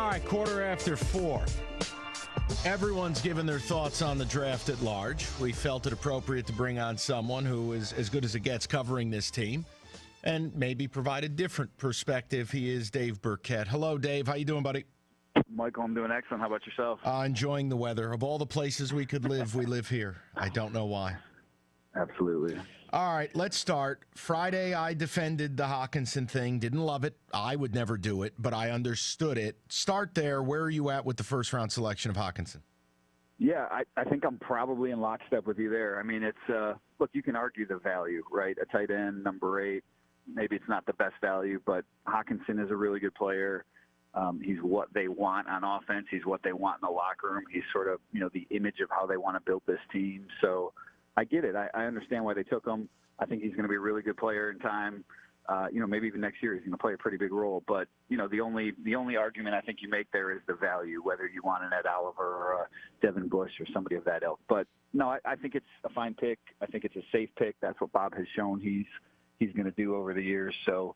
right, 4:15. Everyone's given their thoughts on the draft at large. We felt it appropriate to bring on someone who is as good as it gets covering this team and maybe provide a different perspective. He is Dave Birkett. Hello, Dave. How you doing, buddy? Michael, I'm doing excellent. How about yourself? Enjoying the weather. Of all the places we could live, we live here. I don't know why. Absolutely. All right, let's start. Friday, I defended the Hawkinson thing. Didn't love it. I would never do it, but I understood it. Start there. Where are you at with the first-round selection of Hawkinson? Yeah, I think I'm probably in lockstep with you there. I mean, it's look, you can argue the value, right? A tight end, number 8, maybe it's not the best value, but Hawkinson is a really good player. He's what they want on offense. He's what they want in the locker room. He's sort of, the image of how they want to build this team. So I get it. I understand why they took him. I think he's going to be a really good player in time. Maybe even next year he's going to play a pretty big role. But, the only argument I think you make there is the value, whether you want an Ed Oliver or a Devin Bush or somebody of that ilk. But, no, I think it's a fine pick. I think it's a safe pick. That's what Bob has shown he's going to do over the years. So,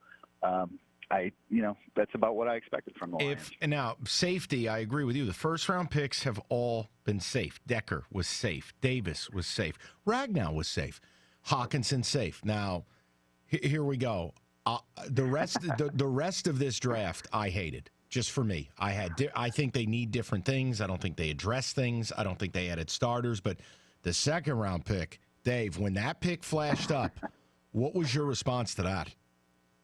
that's about what I expected from the Lions. Now, safety, I agree with you. The first-round picks have all been safe. Decker was safe. Davis was safe. Ragnow was safe. Hawkinson safe. Now, here we go. The rest of this draft, I hated. Just for me, I think they need different things. I don't think they address things. I don't think they added starters. But the second-round pick, Dave, when that pick flashed up, what was your response to that?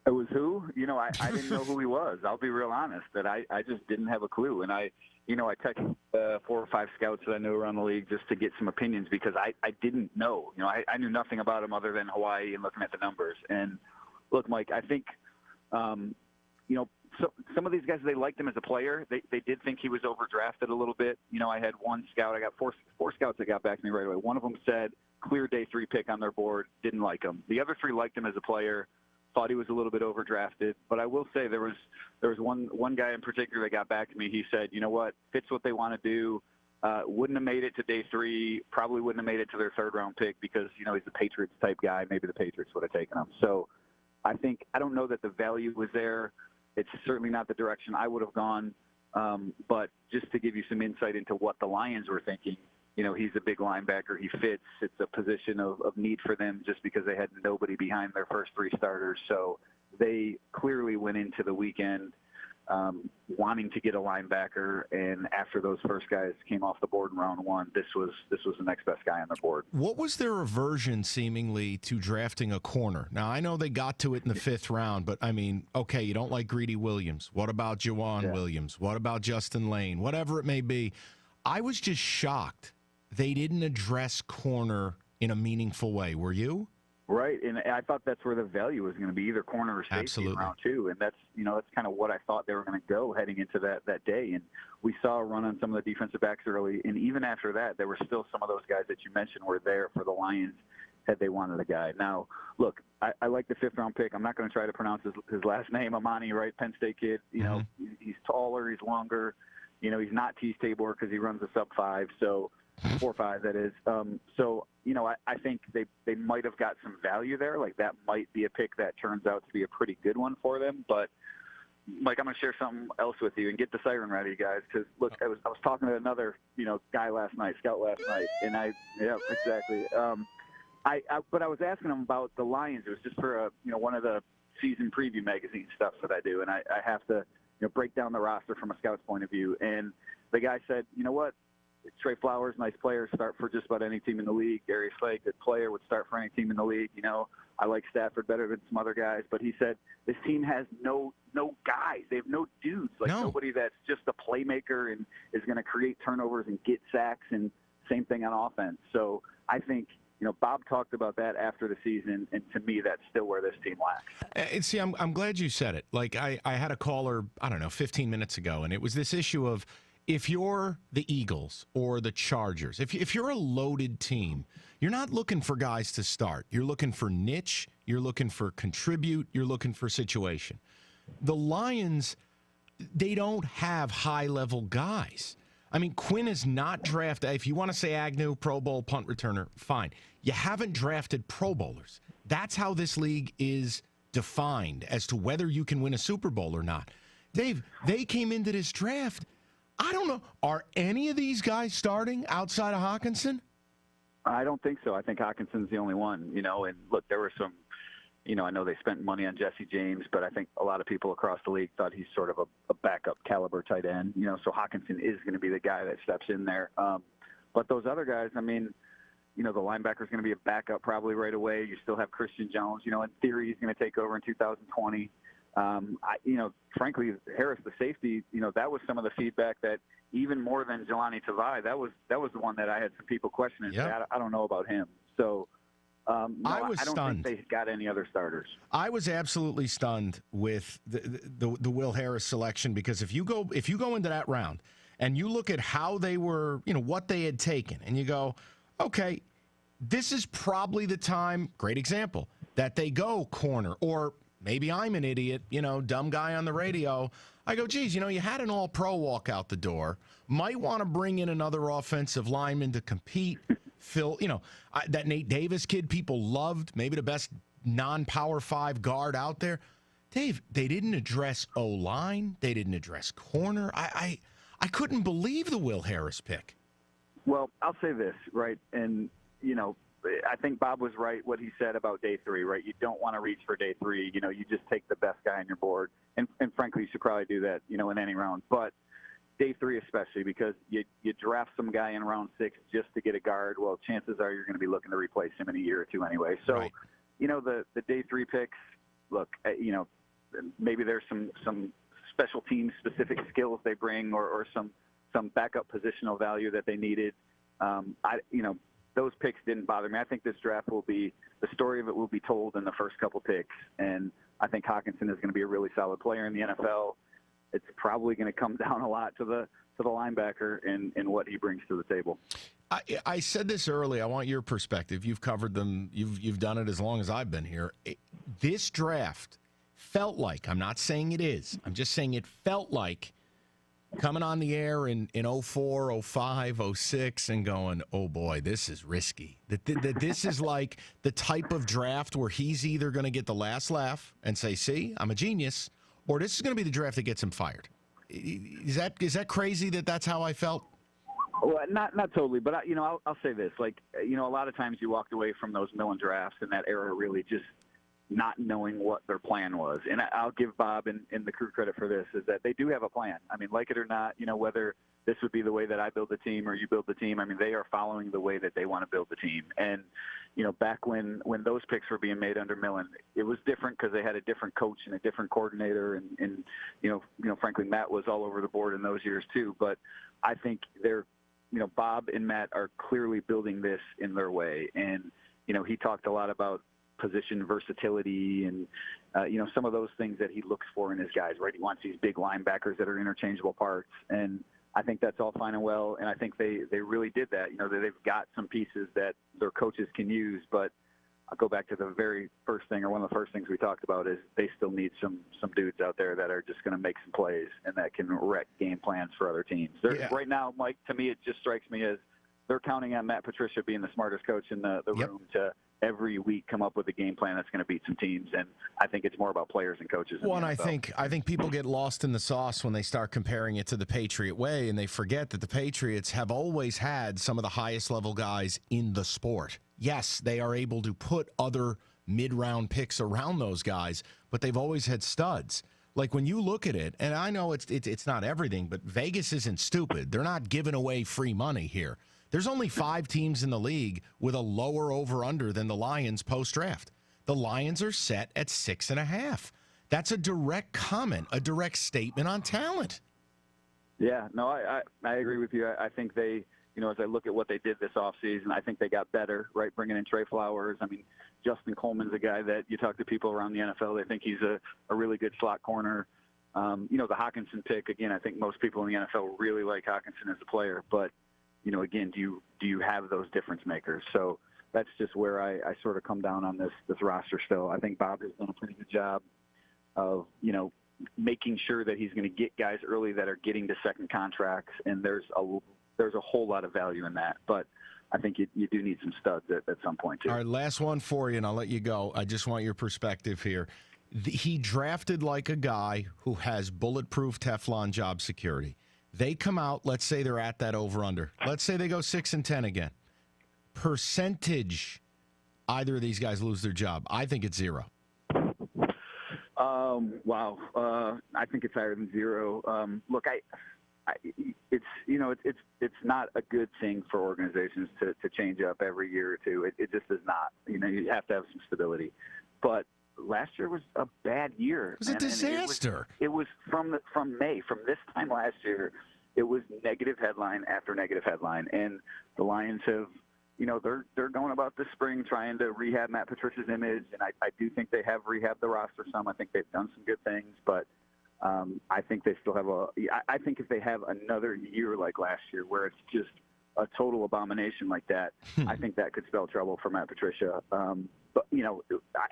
It was who? I didn't know who he was. I'll be real honest that I just didn't have a clue. And I texted 4 or 5 scouts that I knew around the league just to get some opinions because I didn't know. I knew nothing about him other than Hawaii and looking at the numbers. And look, Mike, I think, so some of these guys, they liked him as a player. They did think he was overdrafted a little bit. I had one scout. I got four scouts that got back to me right away. One of them said clear day 3 pick on their board, didn't like him. The other 3 liked him as a player. Thought he was a little bit overdrafted, but I will say there was one guy in particular that got back to me. He said, you know what, fits what they want to do. Wouldn't have made it to day 3. Probably wouldn't have made it to their 3rd round pick because he's a Patriots type guy. Maybe the Patriots would have taken him. So I don't know that the value was there. It's certainly not the direction I would have gone. But just to give you some insight into what the Lions were thinking. He's a big linebacker. He fits. It's a position of need for them just because they had nobody behind their first 3 starters. So they clearly went into the weekend wanting to get a linebacker. And after those first guys came off the board in round 1, this was the next best guy on the board. What was their aversion seemingly to drafting a corner? Now, I know they got to it in the 5th round, but I mean, okay, you don't like Greedy Williams. What about Juwan Williams? What about Justin Lane? Whatever it may be. I was just shocked they didn't address corner in a meaningful way. Were you? Right, and I thought that's where the value was going to be, either corner or safety in round 2, and that's kind of what I thought they were going to go heading into that day. And we saw a run on some of the defensive backs early, and even after that, there were still some of those guys that you mentioned were there for the Lions had they wanted a guy. Now, look, I like the 5th round pick. I'm not going to try to pronounce his last name, Amani, right? Penn State kid. He's taller, he's longer. He's not Tease Tabor because he runs a sub-5, so 4.5 that is. I think they might have got some value there. Like that might be a pick that turns out to be a pretty good one for them. But Mike, I'm going to share something else with you and get the siren ready, guys. Because look, I was talking to another guy last night, scout last night, and exactly. But I was asking him about the Lions. It was just for one of the season preview magazine stuff that I do, and I have to break down the roster from a scout's point of view. And the guy said, you know what? Trey Flowers, nice player, start for just about any team in the league. Darius Slay, good player, would start for any team in the league. I like Stafford better than some other guys, but he said this team has no guys. They have no dudes, nobody that's just a playmaker and is going to create turnovers and get sacks, and same thing on offense. So I think Bob talked about that after the season, and to me, that's still where this team lacks. See, I'm glad you said it. Like I had a caller, 15 minutes ago, and it was this issue of, if you're the Eagles or the Chargers, if you're a loaded team, you're not looking for guys to start. You're looking for niche. You're looking for contribute. You're looking for situation. The Lions, they don't have high-level guys. I mean, Quinn is not drafted. If you want to say Agnew, Pro Bowl punt returner, fine. You haven't drafted Pro Bowlers. That's how this league is defined as to whether you can win a Super Bowl or not. Dave, they came into this draft. I don't know. Are any of these guys starting outside of Hawkinson? I don't think so. I think Hawkinson's the only one, and look, there were some, I know they spent money on Jesse James, but I think a lot of people across the league thought he's sort of a backup caliber tight end, so Hawkinson is going to be the guy that steps in there. But those other guys, I mean, the linebacker's going to be a backup probably right away. You still have Christian Jones, in theory he's going to take over in 2020. Frankly, Harris, the safety, that was some of the feedback that even more than Jelani Tavai, that was the one that I had some people questioning. Yep. I don't know about him. So no, I was don't stunned. think they got any other starters. I was absolutely stunned with the Will Harris selection, because if you go into that round and you look at how they were, what they had taken, and you go, okay, this is probably the time, great example, that they go corner. Or maybe I'm an idiot, dumb guy on the radio. I go, geez, you had an all-pro walk out the door. Might want to bring in another offensive lineman to compete. Phil, that Nate Davis kid people loved, maybe the best non-Power 5 guard out there. Dave, they didn't address O-line. They didn't address corner. I couldn't believe the Will Harris pick. Well, I'll say this, right? And, I think Bob was right what he said about day 3, right? You don't want to reach for day 3. You just take the best guy on your board. And frankly, you should probably do that, in any round. But day 3 especially, because you draft some guy in round 6 just to get a guard. Well, chances are you're going to be looking to replace him in a year or two anyway. So, right. The day 3 picks, look, maybe there's some special team specific skills they bring or some backup positional value that they needed. Those picks didn't bother me. I think this draft the story of it will be told in the first couple picks. And I think Hawkinson is going to be a really solid player in the NFL. It's probably going to come down a lot to the linebacker and what he brings to the table. I said this early. I want your perspective. You've covered them. You've done it as long as I've been here. This draft felt like, I'm not saying it is, I'm just saying it felt like coming on the air in 04, 05, 06 and going, oh boy, this is risky. That this is like the type of draft where he's either going to get the last laugh and say, see, I'm a genius, or this is going to be the draft that gets him fired. Is that crazy that's how I felt? Well, not totally, but I'll say this. A lot of times you walked away from those Millen drafts in that era really just not knowing what their plan was. And I'll give Bob and the crew credit for this, is that they do have a plan. I mean, like it or not, whether this would be the way that I build the team or you build the team, I mean, they are following the way that they want to build the team. And, back when those picks were being made under Millen, it was different because they had a different coach and a different coordinator. And frankly, Matt was all over the board in those years too. But I think Bob and Matt are clearly building this in their way. And, he talked a lot about position versatility and, some of those things that he looks for in his guys, right? He wants these big linebackers that are interchangeable parts. And I think that's all fine and well. And I think they really did that. They've got some pieces that their coaches can use, but I'll go back to the very first thing, or one of the first things we talked about, is they still need some dudes out there that are just going to make some plays and that can wreck game plans for other teams. Right now, Mike, to me, it just strikes me as they're counting on Matt Patricia being the smartest coach in the room to every week come up with a game plan that's going to beat some teams. And I think it's more about players and coaches. Well, and I think people get lost in the sauce when they start comparing it to the Patriot way, and they forget that the Patriots have always had some of the highest level guys in the sport. Yes, they are able to put other mid-round picks around those guys, but they've always had studs. Like when you look at it, and I know it's not everything, but Vegas isn't stupid. They're not giving away free money here. There's only 5 teams in the league with a lower over-under than the Lions post-draft. The Lions are set at 6.5. That's a direct comment, a direct statement on talent. Yeah, no, I agree with you. I think they, as I look at what they did this offseason, I think they got better, right, bringing in Trey Flowers. I mean, Justin Coleman's a guy that you talk to people around the NFL, they think he's a really good slot corner. The Hawkinson pick, again, I think most people in the NFL really like Hawkinson as a player, but again, do you have those difference makers? So that's just where I sort of come down on this roster still. I think Bob has done a pretty good job of, making sure that he's going to get guys early that are getting to second contracts, and there's a whole lot of value in that. But I think you do need some studs at some point too. All right, last one for you, and I'll let you go. I just want your perspective here. He drafted like a guy who has bulletproof Teflon job security. They come out, let's say they're at that over-under. Let's say they go 6-10 again. Percentage, either of these guys lose their job. I think it's 0. Wow. I think it's higher than 0. Look, it's not a good thing for organizations to change up every year or two. It just is not. You have to have some stability. But last year was a bad year. It was a disaster. It was from May, from this time last year, it was negative headline after negative headline. And the Lions have, they're going about this spring trying to rehab Matt Patricia's image. And I do think they have rehabbed the roster some. I think they've done some good things. But I think they still have I think if they have another year like last year where it's just a total abomination like that, I think that could spell trouble for Matt Patricia. But,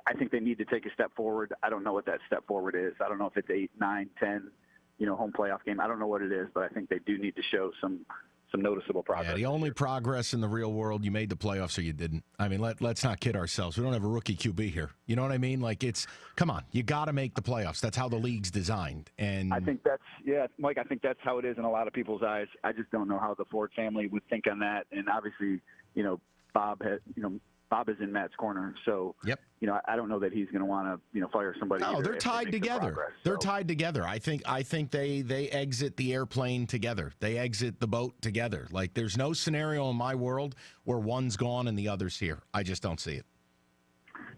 I think they need to take a step forward. I don't know what that step forward is. I don't know if it's 8, 9, 10, home playoff game. I don't know what it is, but I think they do need to show some noticeable progress. Yeah, the only progress in the real world, you made the playoffs or you didn't. I mean, let's not kid ourselves. We don't have a rookie QB here. You know what I mean? Like, come on, you got to make the playoffs. That's how the league's designed. And I think Mike, I think that's how it is in a lot of people's eyes. I just don't know how the Ford family would think on that. And obviously, Bob is in Matt's corner, so yep. I don't know that he's going to want to fire somebody. No, they're tied together. They're tied together. I think they exit the airplane together. They exit the boat together. Like, there's no scenario in my world where one's gone and the other's here. I just don't see it.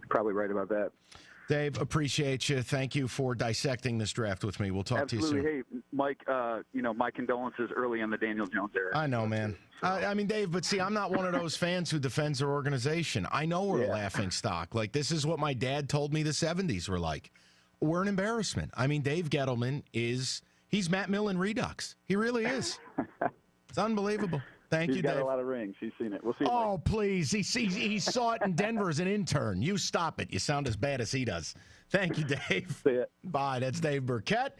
Probably right about that. Dave, appreciate you. Thank you for dissecting this draft with me. We'll talk to you soon. Hey, Mike, my condolences early on the Daniel Jones era. I know, man. I mean, Dave, but see, I'm not one of those fans who defends their organization. I know we're a laughing stock. Like, this is what my dad told me the 70s were like. We're an embarrassment. I mean, Dave Gettleman he's Matt Millen Redux. He really is. It's unbelievable. Thank you, Dave. He's got a lot of rings. He's seen it. We'll see. Oh, please. He saw it in Denver as an intern. You stop it. You sound as bad as he does. Thank you, Dave. See ya. Bye. That's Dave Birkett.